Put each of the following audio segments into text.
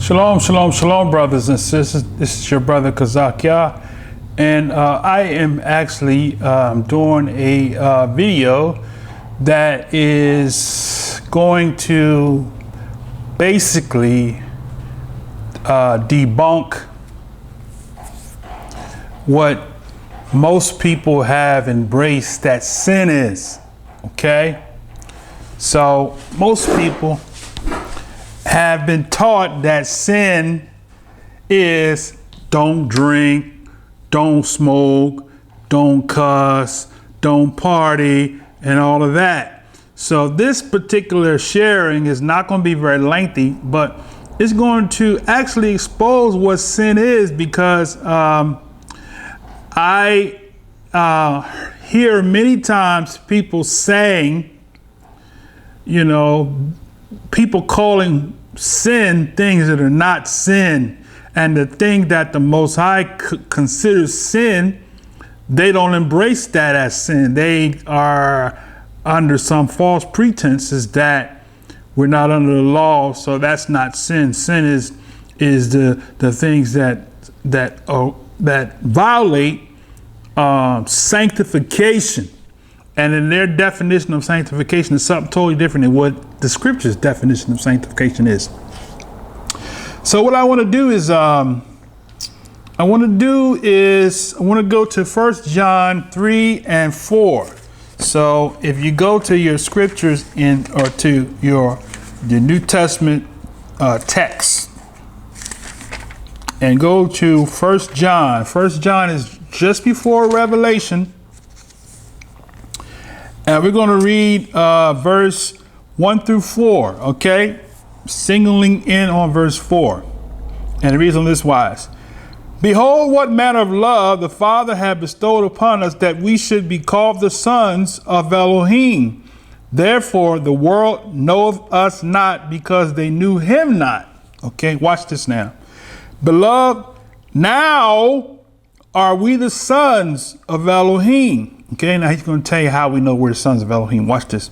Shalom, shalom, shalom, brothers and sisters. This is your brother Kazakia, and I am actually doing a video that is going to basically debunk what most people have embraced that sin is. Okay? So most people have been taught that sin is don't drink, don't smoke, don't cuss, don't party, and all of that. So this particular sharing is not going to be very lengthy, but it's going to actually expose what sin is, because I hear many times people saying, people calling sin things that are not sin, and the thing that the Most High considers sin, they don't embrace that as sin. They are under some false pretenses that we're not under the law, so that's not sin. Sin is the things that violate sanctification. And in their definition of sanctification is something totally different than what the scripture's definition of sanctification is. So what I want to do is, I want to go to 1 John 3 and 4. So if you go to your scriptures or to your New Testament text and go to 1 John. 1 John is just before Revelation. And we're going to read verse 1 through 4, okay? Singling in on verse 4. And it reads on this wise. Behold, what manner of love the Father hath bestowed upon us, that we should be called the sons of Elohim. Therefore, the world knoweth us not, because they knew him not. Okay, watch this now. Beloved, now are we the sons of Elohim. Okay, now he's going to tell you how we know we're the sons of Elohim. Watch this.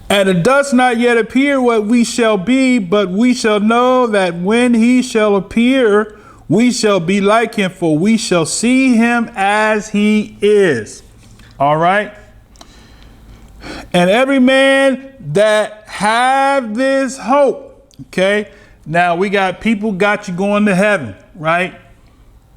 And it does not yet appear what we shall be, but we shall know that when he shall appear, we shall be like him, for we shall see him as he is. All right. And every man that have this hope. Okay. Now we got people got you going to heaven, right?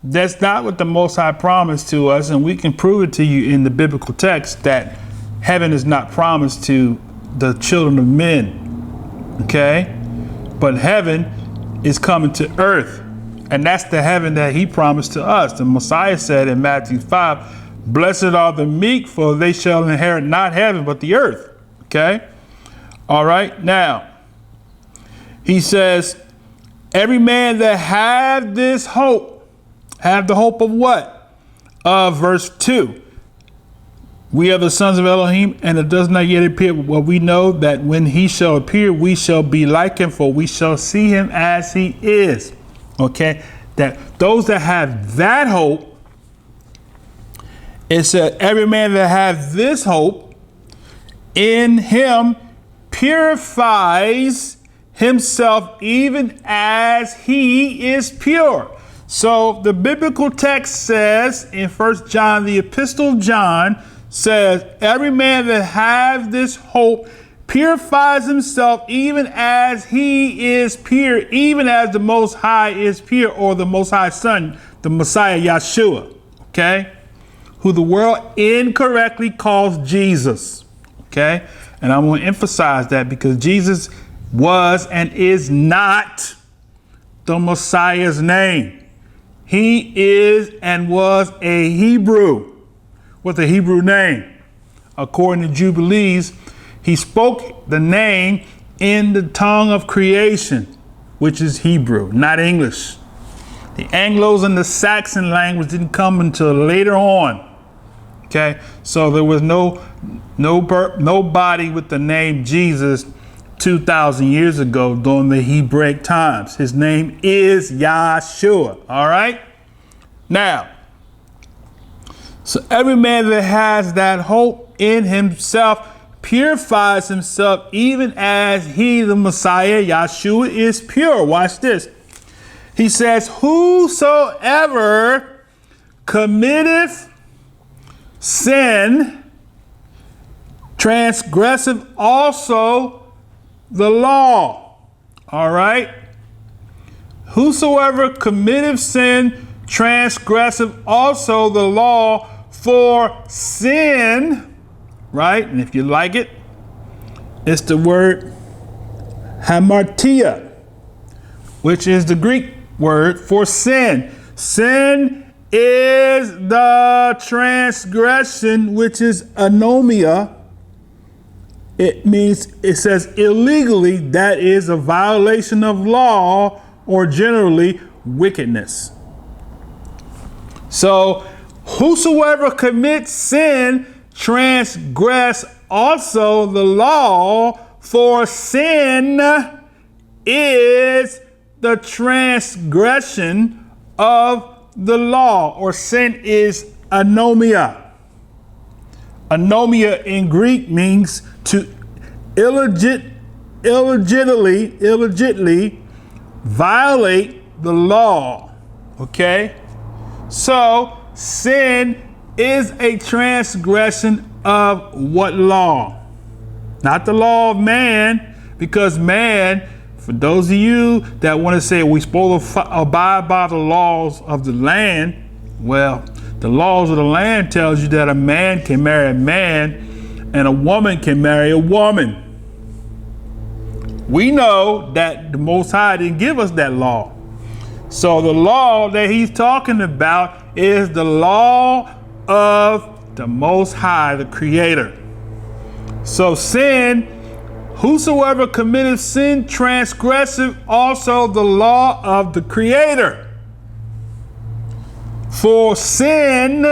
That's not what the Most High promised to us, and we can prove it to you in the biblical text that heaven is not promised to the children of men, okay? But heaven is coming to earth, and that's the heaven that he promised to us. The Messiah said in Matthew 5, blessed are the meek, for they shall inherit not heaven, but the earth, okay? All right, now, he says, every man that have this hope, have the hope of what? Of verse 2. We are the sons of Elohim, and it does not yet appear what we know, that when he shall appear, we shall be like him, for we shall see him as he is. Okay? That those that have that hope, it said, every man that has this hope in him purifies himself even as he is pure. So the biblical text says in 1 John, the epistle of John says, every man that has this hope purifies himself even as he is pure, even as the Most High is pure, or the Most High Son, the Messiah Yeshua, okay? Who the world incorrectly calls Jesus, okay? And I'm going to emphasize that because Jesus was and is not the Messiah's name. He is and was a Hebrew with a Hebrew name. According to Jubilees, he spoke the name in the tongue of creation, which is Hebrew, not English. The Anglos and the Saxon language didn't come until later on. Okay, so there was nobody with the name Jesus 2,000 years ago during the Hebraic times. His name is Yeshua. All right. Now, so every man that has that hope in himself purifies himself even as he, the Messiah, Yahshua, is pure. Watch this. He says, whosoever committeth sin, transgressive also the law. All right. Whosoever committeth sin, transgressive also the law, for sin, right? And if you like it, it's the word hamartia, which is the Greek word for sin. Sin is the transgression, which is anomia. It means, it says illegally, that is a violation of law, or generally wickedness. So whosoever commits sin transgress also the law, for sin is the transgression of the law, or sin is anomia. Anomia in Greek means to illegitimately violate the law. Okay? So sin is a transgression of what law? Not the law of man, because man, for those of you that want to say we're supposed to abide by the laws of the land, well, the laws of the land tells you that a man can marry a man and a woman can marry a woman. We know that the Most High didn't give us that law. So the law that he's talking about is the law of the Most High, the Creator. So sin, whosoever committeth sin, transgressive also the law of the Creator. For sin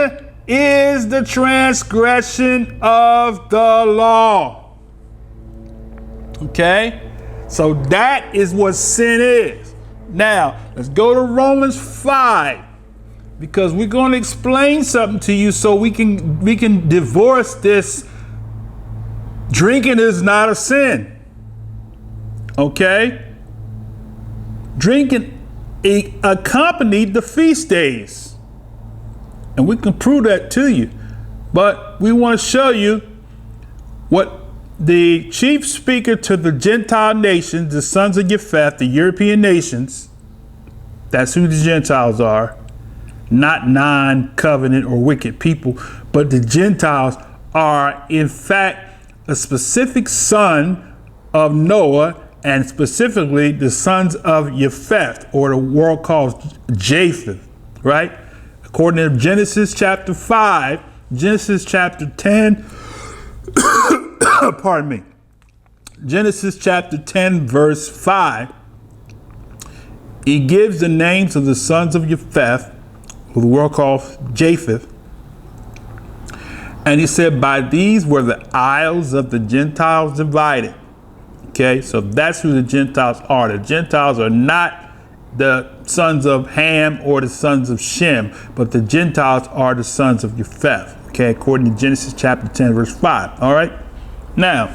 is the transgression of the law. Okay? So that is what sin is. Now, let's go to Romans 5, because we're going to explain something to you so we can divorce this. Drinking is not a sin. Okay? Drinking accompanied the feast days. And we can prove that to you. But we want to show you what the chief speaker to the Gentile nations, the sons of Japheth, the European nations, that's who the Gentiles are, not non-covenant or wicked people, but the Gentiles are in fact a specific son of Noah, and specifically the sons of Japheth, or the world calls Japheth, right? According to Genesis chapter 5, Genesis chapter 10, pardon me, Genesis chapter 10, verse 5, he gives the names of the sons of Japheth, who the world calls Japheth. And he said, by these were the isles of the Gentiles divided. Okay, so that's who the Gentiles are. The Gentiles are not the sons of Ham or the sons of Shem, but the Gentiles are the sons of Japheth. Okay, according to Genesis chapter 10, verse 5. All right. Now,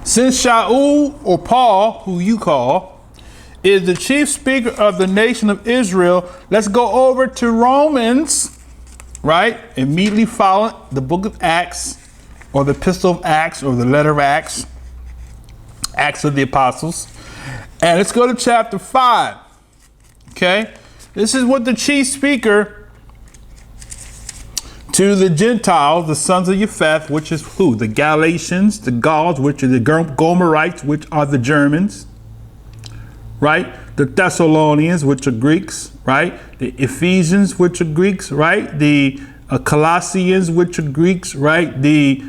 since Shaul, or Paul, who you call, is the chief speaker of the nation of Israel, let's go over to Romans, right? Immediately following the book of Acts, or the epistle of Acts, or the letter of Acts, Acts of the Apostles. And let's go to chapter 5. Okay? This is what the chief speaker to the Gentiles, the sons of Japheth, which is who? The Galatians, the Gauls, which are the Gomerites, which are the Germans, right? The Thessalonians, which are Greeks, right? The Ephesians, which are Greeks, right? The Colossians, which are Greeks, right? The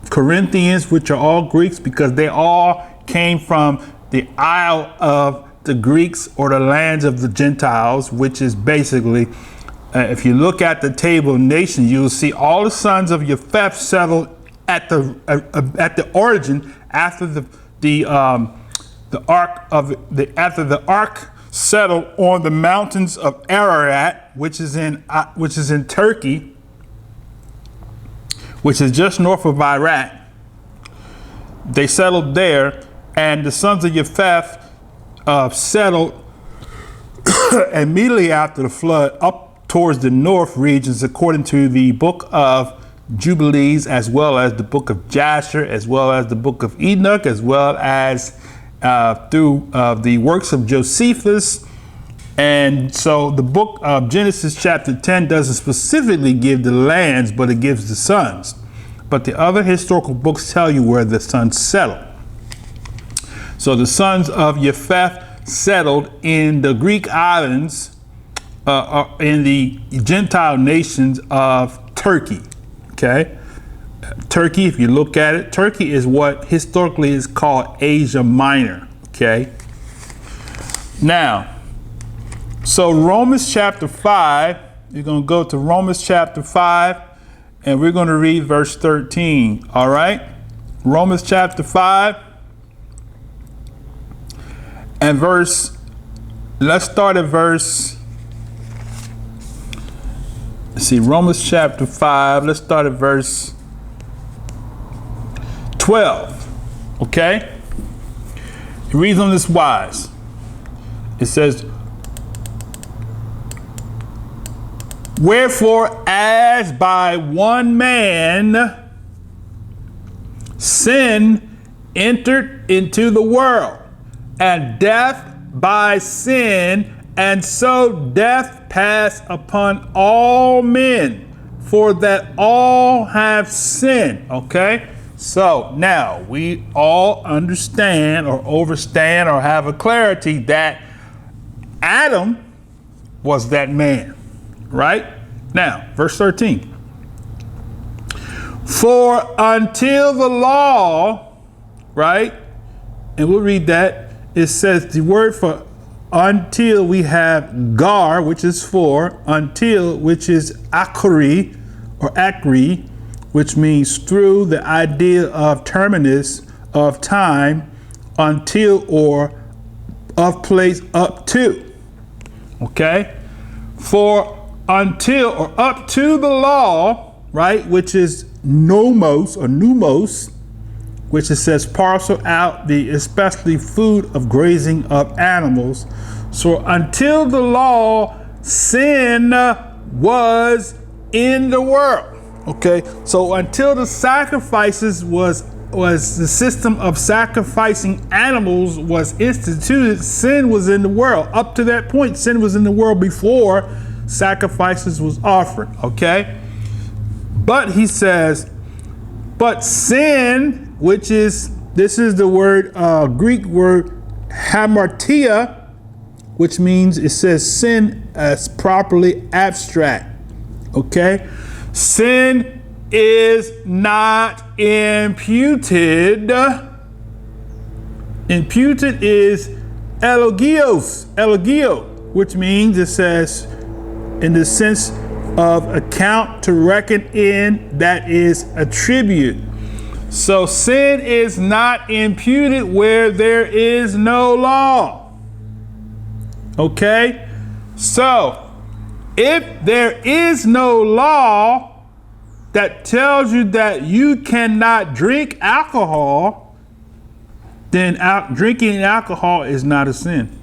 Corinthians, which are all Greeks, because they all came from the Isle of the Greeks, or the lands of the Gentiles, which is basically, if you look at the table of nations, you'll see all the sons of Japheth settled at the origin after the ark settled on the mountains of Ararat, which is in Turkey, which is just north of Iraq. They settled there, and the sons of Japheth settled immediately after the flood up towards the north regions, according to the book of Jubilees, as well as the book of Jasher, as well as the book of Enoch, as well as through the works of Josephus. And so the book of Genesis chapter 10 doesn't specifically give the lands, but it gives the sons. But the other historical books tell you where the sons settled. So the sons of Japheth settled in the Greek islands, in the Gentile nations of Turkey. Okay. Turkey, if you look at it, Turkey is what historically is called Asia Minor. Okay. Now, so Romans chapter 5, you're going to go to Romans chapter 5, and we're going to read verse 13. All right. Romans chapter 5 and let's start at verse, let's see, Romans chapter 5, let's start at verse 12. Okay. It reads on this wise. It says, wherefore, as by one man sin entered into the world, and death by sin, and so death passed upon all men, for that all have sinned. Okay? So now we all understand or overstand or have a clarity that Adam was that man. Right? Now, verse 13. For until the law, right? And we'll read that. It says the word for until, we have gar, which is for, until, which is akri or akri, which means through, the idea of terminus of time, until, or of place up to. Okay? For until, or up to the law, right, which is nomos or pneumos, which it says parcel out the especially food of grazing of animals. So until the law, sin was in the world. Okay, so until the sacrifices was the system of sacrificing animals was instituted, sin was in the world. Up to that point, sin was in the world before sacrifices was offered. Okay, but he says, but sin, which is, this is the word, Greek word hamartia, which means, it says sin as properly abstract. Okay, sin is not imputed. Imputed is elogio, which means, it says, in the sense of account, to reckon in, that is attribute. So sin is not imputed where there is no law. Okay? So if there is no law that tells you that you cannot drink alcohol, then drinking alcohol is not a sin.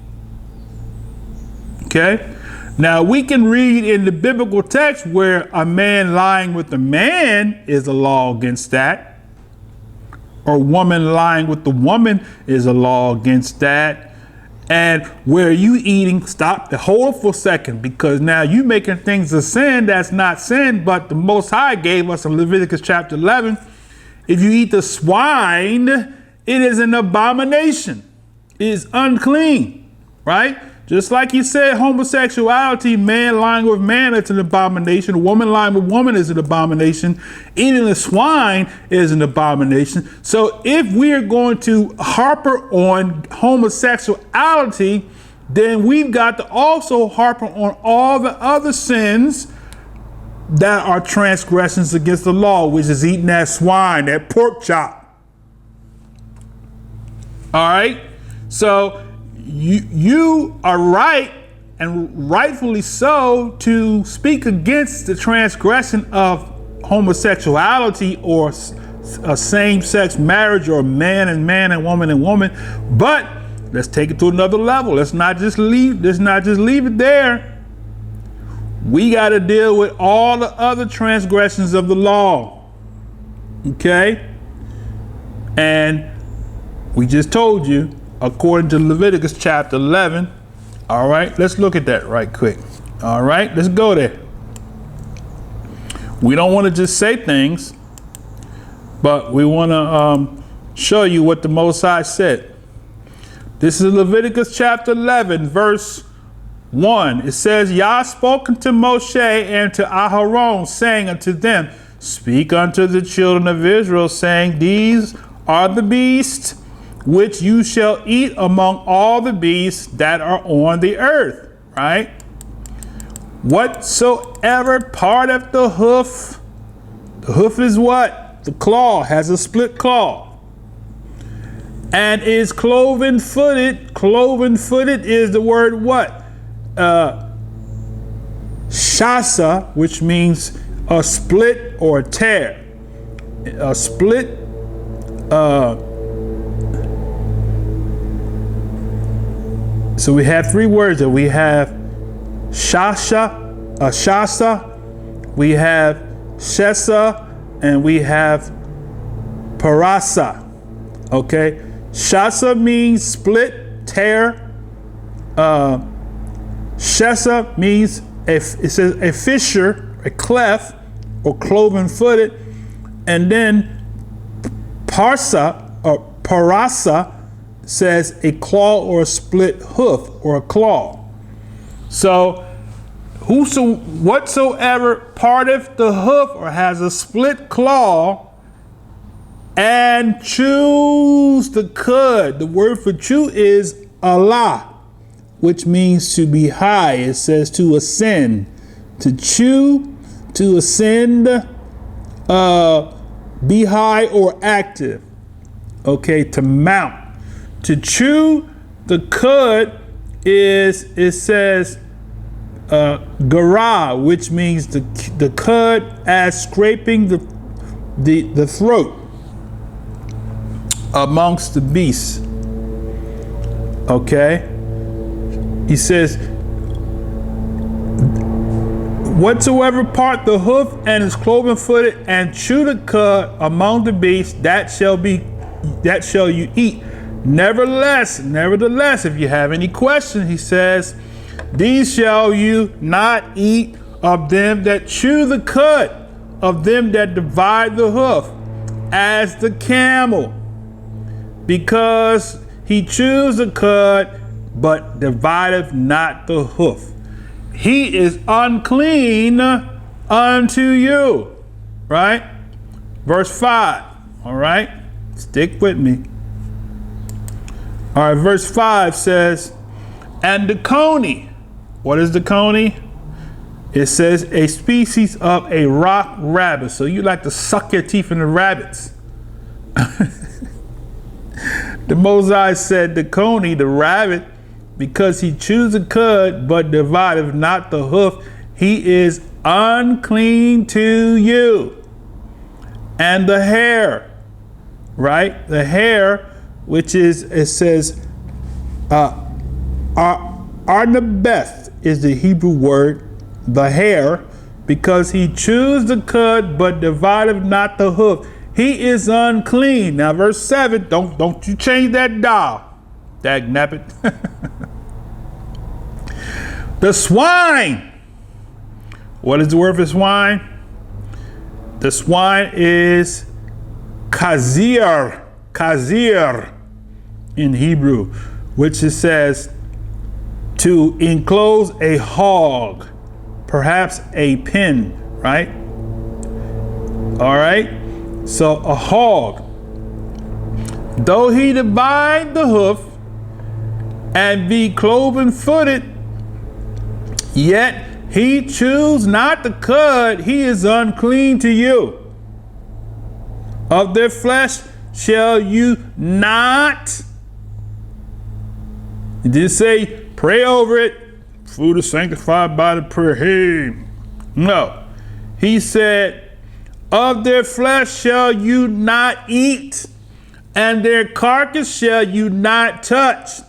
Okay? Now we can read in the biblical text where a man lying with a man is a law against that. Or woman lying with the woman is a law against that. And where you eating, stop, hold for a second, because now you making things a sin that's not sin, but the Most High gave us in Leviticus chapter 11, if you eat the swine, it is an abomination. It is unclean, right? Just like he said, homosexuality, man lying with man, it's an abomination. Woman lying with woman is an abomination. Eating a swine is an abomination. So if we are going to harper on homosexuality, then we've got to also harper on all the other sins that are transgressions against the law, which is eating that swine, that pork chop. All right? So you are right, and rightfully so, to speak against the transgression of homosexuality or a same-sex marriage or man and woman. But let's take it to another level. Let's not just leave it there. We got to deal with all the other transgressions of the law. Okay? And we just told you, according to Leviticus chapter 11. All right, let's look at that right quick. All right, let's go there. We don't want to just say things, but we want to show you what the Most High said. This is Leviticus chapter 11, verse 1. It says, Yah spoke unto Moshe and to Aharon, saying unto them, speak unto the children of Israel, saying, these are the beasts which you shall eat among all the beasts that are on the earth. Right? Whatsoever part of the hoof is what? The claw, has a split claw. And is cloven footed. Cloven footed is the word what? Shasa, which means a split or a tear. A split, so we have three words that we have shasa, we have shesa, and we have parasa. Okay, shasa means split, tear. Shesa means it says a fissure, a cleft, or cloven footed, and then parsa or parasa says a claw or a split hoof or a claw. So whatsoever parteth the hoof or has a split claw and chews the cud. The word for chew is Allah, which means to be high. It says to ascend, to chew, to ascend, be high or active. Okay, to mount. To chew the cud is, it says, gara, which means the cud as scraping the throat amongst the beasts. Okay? He says, whatsoever part the hoof and is cloven footed and chew the cud among the beasts, that shall you eat. Nevertheless, if you have any questions, he says, these shall you not eat of them that chew the cud, of them that divide the hoof, as the camel, because he chews the cud, but divideth not the hoof. He is unclean unto you. Right? Verse 5. All right? Stick with me. All right, verse 5 says, and the coney. What is the coney? It says a species of a rock rabbit. So you like to suck your teeth in the rabbits. The Moses said the coney, the rabbit, because he chews the cud, but divideth not the hoof, he is unclean to you. And the hare, right? The hare, which is, it says, arnabeth is the Hebrew word, the hare, because he chews the cud, but divideth not the hoof. He is unclean. Now, verse 7, don't you change that dial. Dag nabbit. The swine. What is the word for swine? The swine is kazir in Hebrew, which it says to enclose a hog, perhaps a pen, right? All right. So a hog, though he divide the hoof and be cloven footed, yet he chews not the cud, he is unclean to you. Of their flesh shall you not. It didn't say pray over it. Food is sanctified by the prayer. Hey, no. He said, Of their flesh shall you not eat, and their carcass shall you not touch.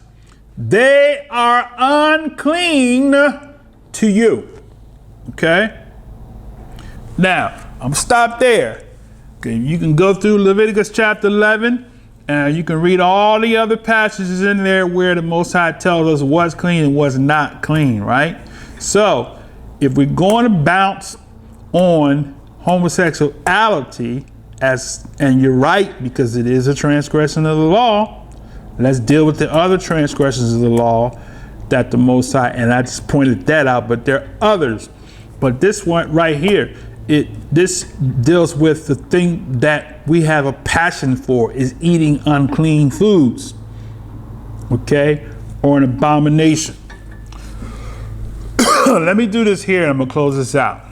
They are unclean to you. Okay? Now, I'm stop there. Okay, you can go through Leviticus chapter 11, and you can read all the other passages in there where the Most High tells us what's clean and what's not clean, right? So, if we're going to bounce on homosexuality, and you're right, because it is a transgression of the law, let's deal with the other transgressions of the law that the Most High, and I just pointed that out, but there are others. But this one right here, this deals with the thing that we have a passion for, is eating unclean foods, okay, or an abomination. Let me do this here and I'm gonna close this out.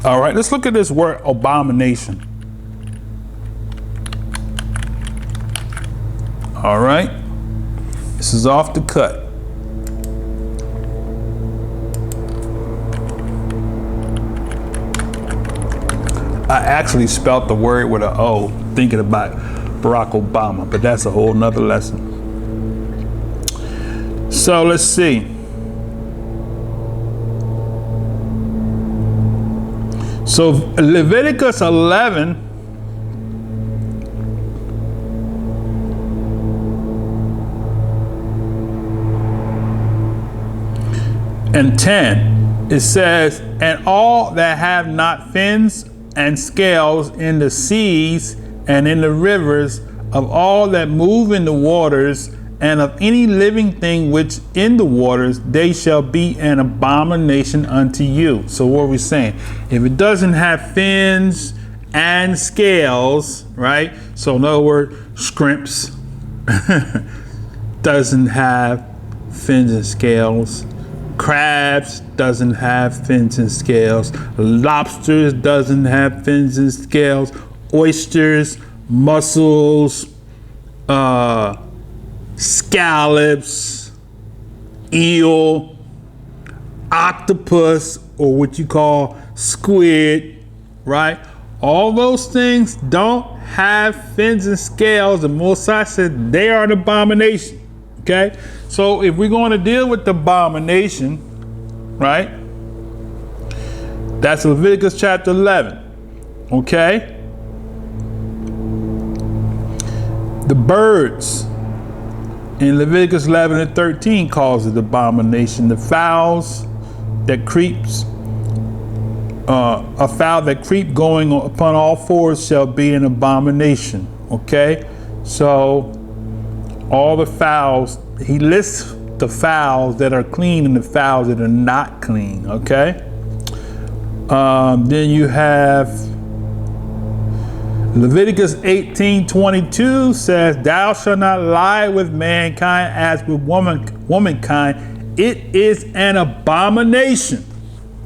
All right, let's look at this word abomination. All right, this is off the cut. I actually spelt the word with an O, thinking about Barack Obama, but that's a whole nother lesson. So let's see. So Leviticus 11 and 10, it says, and all that have not fins and scales in the seas and in the rivers, of all that move in the waters, and of any living thing which in the waters, they shall be an abomination unto you. So what are we saying? If it doesn't have fins and scales, right? So in other words, shrimps doesn't have fins and scales. Crabs doesn't have fins and scales. Lobsters doesn't have fins and scales. Oysters, mussels, scallops, eel, octopus, or what you call squid, right? All those things don't have fins and scales. The Most High said they are an abomination. Okay, so if we're going to deal with the abomination, right? That's Leviticus chapter 11. Okay, the birds in Leviticus 11 and 13 calls it abomination. The fowls that creeps, a fowl that creep going upon all fours shall be an abomination. Okay, so all the fowls, he lists the fowls that are clean and the fowls that are not clean. Okay, then you have Leviticus 18:22 says, thou shalt not lie with mankind as with womankind. It is an abomination.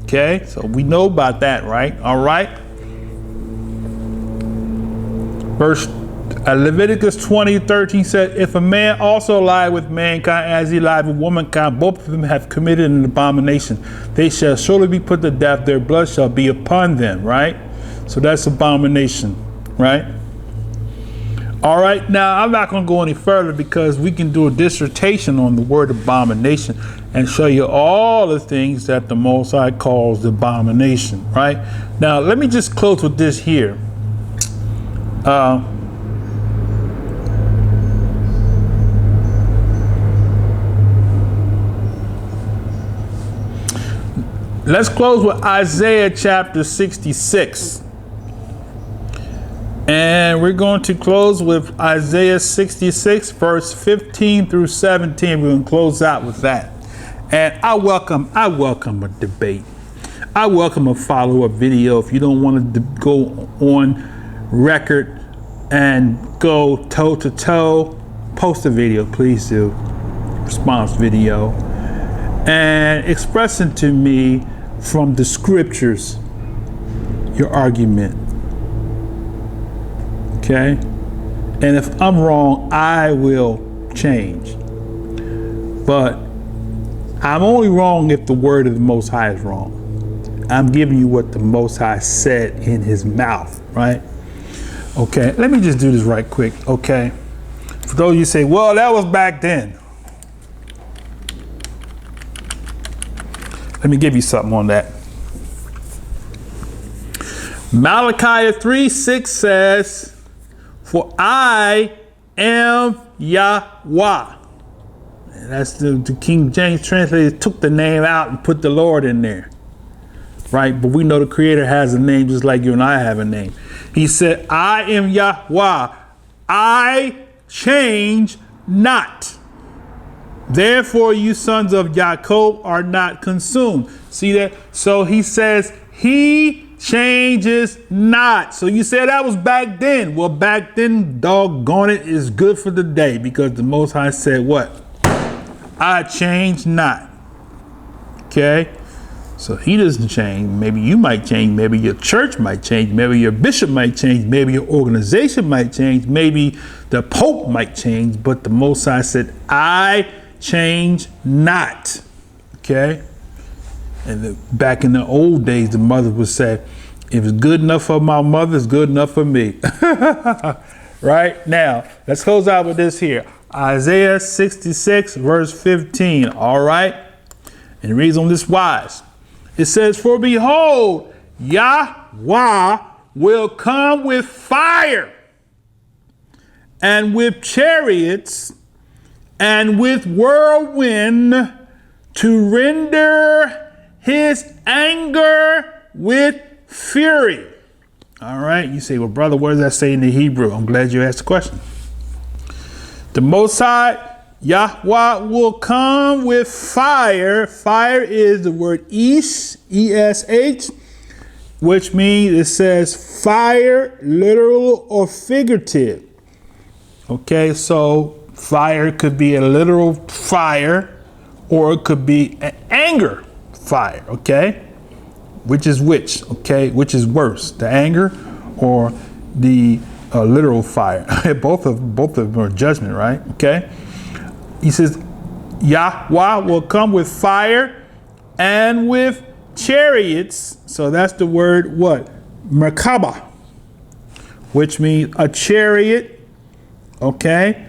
Okay, so we know about that, right? All right. Leviticus 20:13 said, if a man also lie with mankind as he lied with womankind, both of them have committed an abomination. They shall surely be put to death. Their blood shall be upon them, right? So that's abomination, right? All right, now I'm not going to go any further because we can do a dissertation on the word abomination and show you all the things that the Most High calls the abomination, right? Now, let me just close with this here. Let's close with Isaiah chapter 66. And we're going to close with Isaiah 66, verse 15 through 17. We're going to close out with that. And I welcome a debate. I welcome a follow-up video. If you don't want to go on record and go toe-to-toe, post a video, please do. Response video. And expressing to me from the scriptures your argument. Okay? And if I'm wrong, I will change. But I'm only wrong if the word of the Most High is wrong. I'm giving you what the Most High said in his mouth, right? Okay, let me just do this right quick, okay? For those of you say, well, that was back then. Let me give you something on that. Malachi 3:6 says, for I am Yahweh. And that's the King James translator took the name out and put the Lord in there. Right? But we know the Creator has a name just like you and I have a name. He said, I am Yahweh. I change not. Therefore, you sons of Jacob are not consumed. See that? So he says, he changes not. So you said that was back then. Well, back then, doggone it, is good for the day, because the Most High said what? I change not. Okay? So he doesn't change. Maybe you might change. Maybe your church might change. Maybe your bishop might change. Maybe your organization might change. Maybe the Pope might change. But the Most High said, I change not. Okay? And back in the old days, the mother would say, if it's good enough for my mother, it's good enough for me. Right? Now, let's close out with this here. Isaiah 66, verse 15. All right? And it reads on this wise. It says, for behold, Yahweh will come with fire and with chariots and with whirlwind to render his anger with fury. All right. You say, well, brother, what does that say in the Hebrew? I'm glad you asked the question. The Most High, Yahweh, will come with fire. Fire is the word Esh, E-S-H, which means it says fire, literal or figurative. Okay, so fire could be a literal fire, or it could be an anger fire, okay? Which is which, okay? Which is worse, the anger or the literal fire? both of them are judgment, right? Okay. He says, Yahweh will come with fire and with chariots. So that's the word what? Merkabah, which means a chariot. Okay.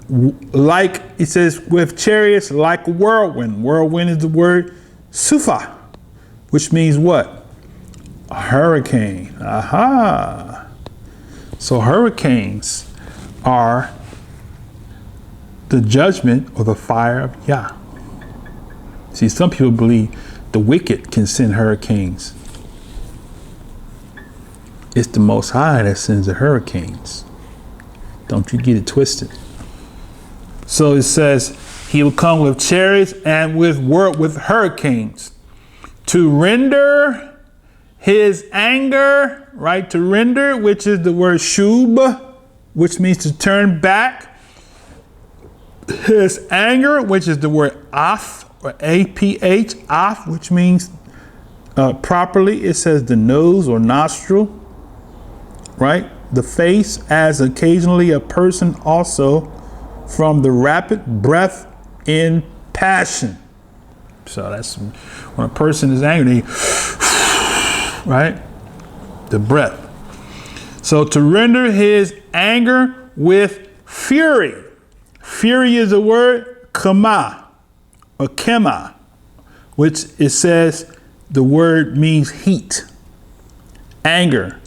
Like it says with chariots like a whirlwind. Whirlwind is the word sufa, which means what? A hurricane. Aha. So hurricanes are the judgment or the fire of Yah. See, some people believe the wicked can send hurricanes. It's the Most High that sends the hurricanes. Don't you get it twisted. So it says he will come with chariots and with hurricanes to render his anger, right? To render, which is the word shub, which means to turn back. His anger, which is the word af, or A-P-H, af, which means properly, it says the nose or nostril, right? The face, as occasionally a person also from the rapid breath in passion. So that's when a person is angry, right? The breath. So to render his anger with fury. Fury is the word kama or kema, which it says the word means heat, anger,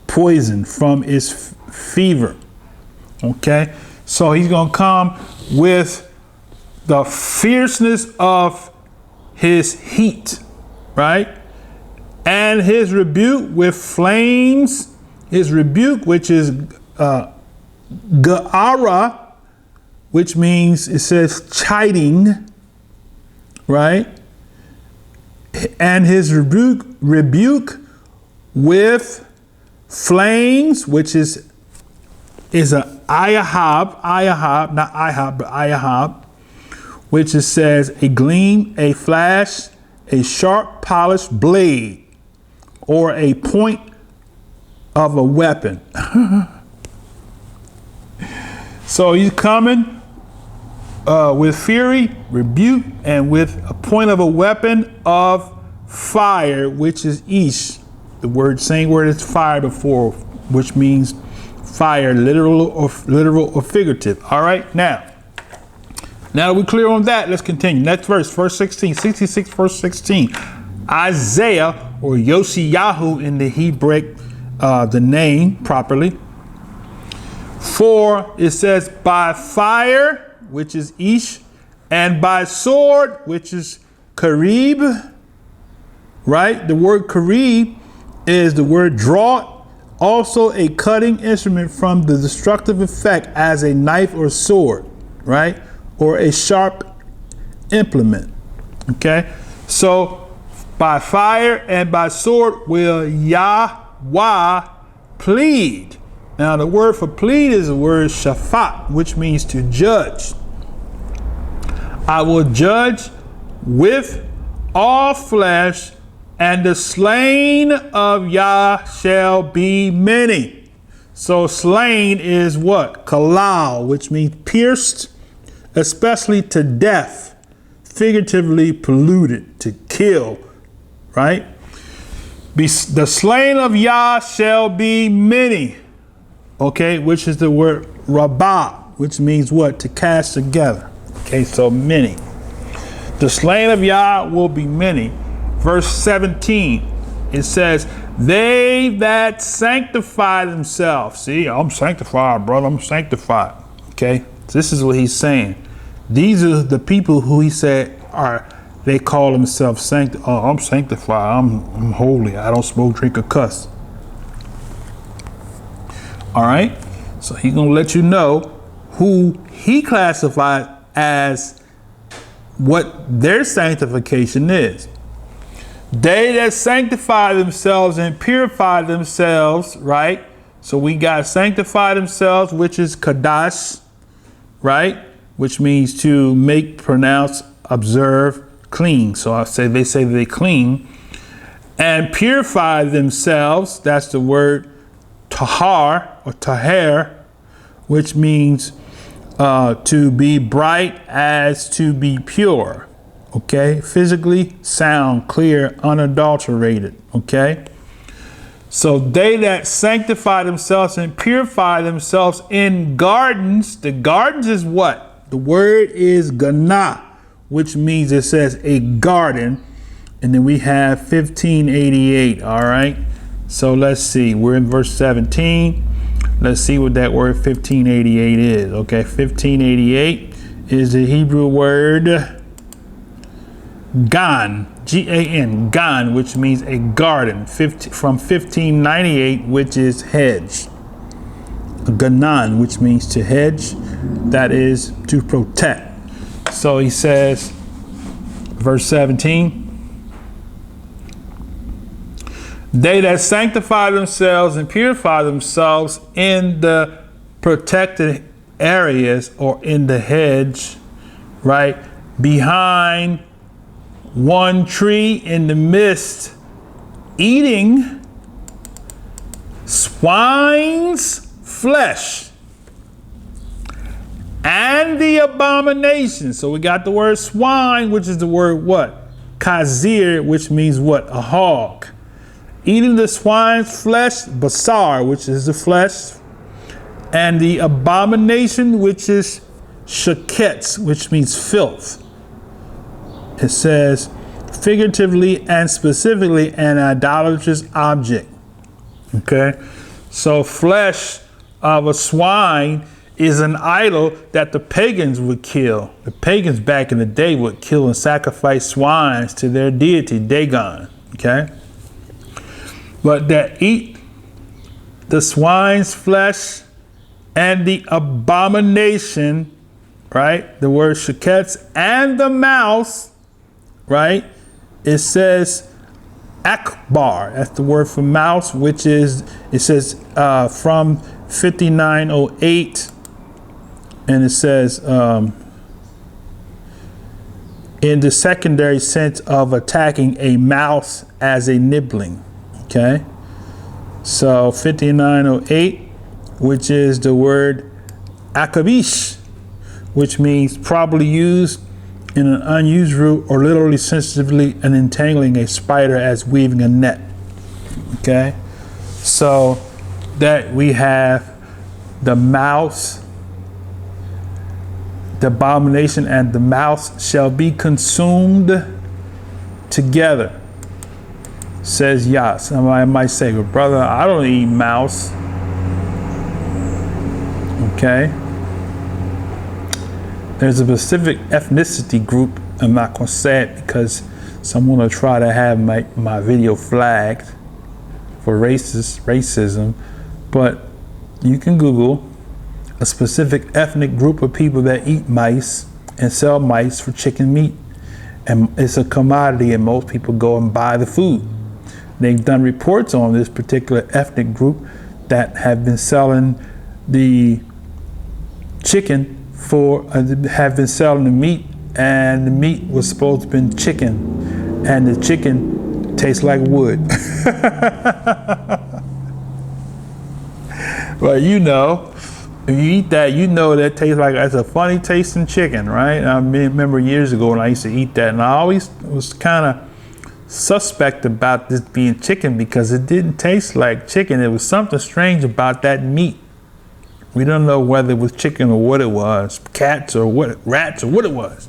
poison from its fever. Okay, so he's going to come with the fierceness of his heat, right? And his rebuke with flames, his rebuke, which is ga'ara, which means it says chiding, right? And his rebuke with flames, which is a ayahab, not ihab, but ayahab, which it says a gleam, a flash, a sharp polished blade, or a point of a weapon. So he's coming with fury, rebuke, and with a point of a weapon of fire, which is ish. The same word as fire before, which means fire, literal or figurative. All right, now that we're clear on that, let's continue. Next verse 16, 66, verse 16. Isaiah, or Yoshiyahu in the Hebrew, the name properly. For it says, by fire, which is ish, and by sword, which is karib, right? The word karib is the word draw, also a cutting instrument from the destructive effect as a knife or sword, right? Or a sharp implement, okay? So by fire and by sword will Yahweh plead. Now the word for plead is the word shafat, which means to judge. I will judge with all flesh, and the slain of Yah shall be many. So slain is what? Kalal, which means pierced, especially to death, figuratively polluted, to kill, right? The slain of Yah shall be many, okay, which is the word rabbah, which means what? To cast together. Okay, so many. The slain of Yah will be many. Verse 17, it says, they that sanctify themselves. See, I'm sanctified, brother, I'm sanctified. Okay, this is what he's saying. These are the people who he said they call themselves sanctified. Oh, I'm sanctified, I'm holy, I don't smoke, drink, or cuss. All right, so he's gonna let you know who he classified as what their sanctification is. They that sanctify themselves and purify themselves, right? So we got sanctify themselves, which is kadash, right? Which means to make, pronounce, observe, clean. So they say they clean. And purify themselves, that's the word tahar or taher, which means to be bright as to be pure. Okay, physically sound, clear, unadulterated. Okay, so they that sanctify themselves and purify themselves in gardens. The gardens is what? The word is ganah, which means it says a garden. And then we have 1588. All right, so let's see. We're in verse 17. Let's see what that word 1588 is. Okay, 1588 is the Hebrew word gan, G-A-N, gan, which means a garden, from 1598, which is hedge. Ganan, which means to hedge, that is to protect. So he says, verse 17, they that sanctify themselves and purify themselves in the protected areas or in the hedge, right, behind one tree in the midst, eating swine's flesh and the abomination. So we got the word swine, which is the word what? Kazir, which means what? A hog. Eating the swine's flesh, basar, which is the flesh, and the abomination, which is shakets, which means filth. It says figuratively and specifically an idolatrous object. Okay, so flesh of a swine is an idol that the pagans would kill. The pagans back in the day would kill and sacrifice swines to their deity Dagon. Okay, but that eat the swine's flesh and the abomination, right? The word shakets, and the mouse, right? It says akbar. That's the word for mouse, which is, it says from 5908, and it says in the secondary sense of attacking a mouse as a nibbling. Okay, so 5908, which is the word akabish, which means probably used in an unused root, or literally sensitively and entangling a spider as weaving a net. Okay, so that we have the mouse, the abomination and the mouse shall be consumed together, says Yah. Somebody might say, well, brother, I don't eat mouse. Okay. There's a specific ethnicity group. I'm not going to say it because someone will try to have my video flagged for racism. But you can Google a specific ethnic group of people that eat mice and sell mice for chicken meat. And it's a commodity and most people go and buy the food. They've done reports on this particular ethnic group that have been selling the chicken have been selling the meat, and the meat was supposed to be chicken, and the chicken tastes like wood. Well, you know, if you eat that, you know that tastes like, that's a funny tasting chicken, right? I remember years ago when I used to eat that, and I always was kind of suspect about this being chicken because it didn't taste like chicken. It was something strange about that meat. We don't know whether it was chicken or what it was, cats or what, rats or what it was.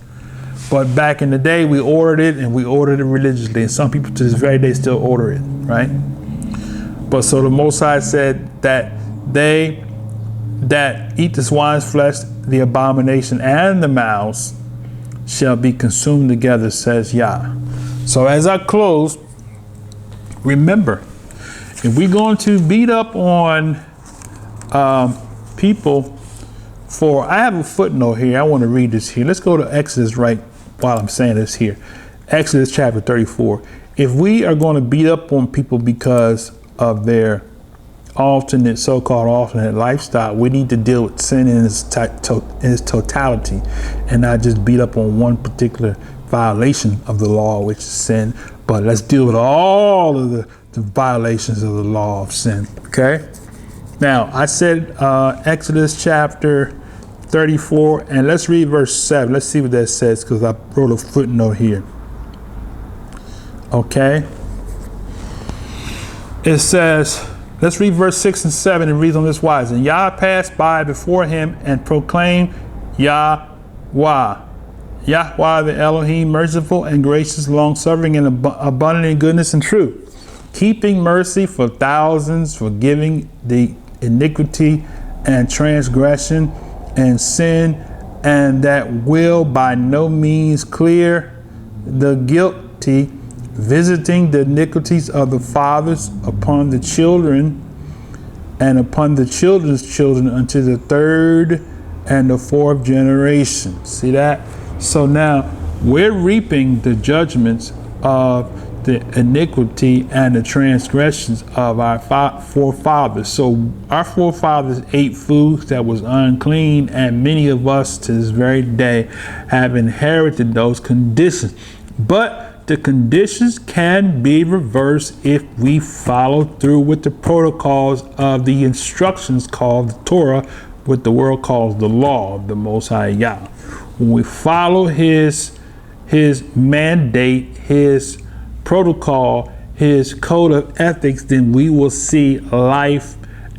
But back in the day, we ordered it, and we ordered it religiously. And some people to this very day still order it, right? But so the Most High said that they that eat the swine's flesh, the abomination and the mouse, shall be consumed together, says Yah. So as I close, remember, if we're going to beat up on people for, I have a footnote here. I want to read this here. Let's go to Exodus right while I'm saying this here. Exodus chapter 34. If we are going to beat up on people because of their so-called alternate lifestyle, we need to deal with sin in its totality and not just beat up on one particular violation of the law, which is sin, but let's deal with all of the violations of the law of sin. Okay. Now, I said Exodus chapter 34, and let's read verse 7. Let's see what that says, because I wrote a footnote here. Okay. It says, let's read verse 6 and 7. It reads on this wise. And Yah passed by before him and proclaimed, Yahweh, Yahweh the Elohim, merciful and gracious, long-suffering and abundant in goodness and truth, keeping mercy for thousands, forgiving the iniquity and transgression and sin, and that will by no means clear the guilty, visiting the iniquities of the fathers upon the children and upon the children's children unto the third and the fourth generation. See that? So now we're reaping the judgments of the iniquity and the transgressions of our forefathers. So our forefathers ate foods that was unclean, and many of us to this very day have inherited those conditions. But the conditions can be reversed if we follow through with the protocols of the instructions called the Torah, what the world calls the law of the Most High Yah. When we follow his mandate, his protocol, his code of ethics, then we will see life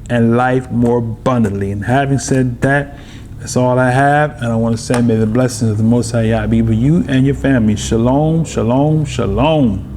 and life more abundantly. And having said that, that's all I have. And I want to say, may the blessings of the Most High Yah be with you and your family. Shalom, shalom, shalom.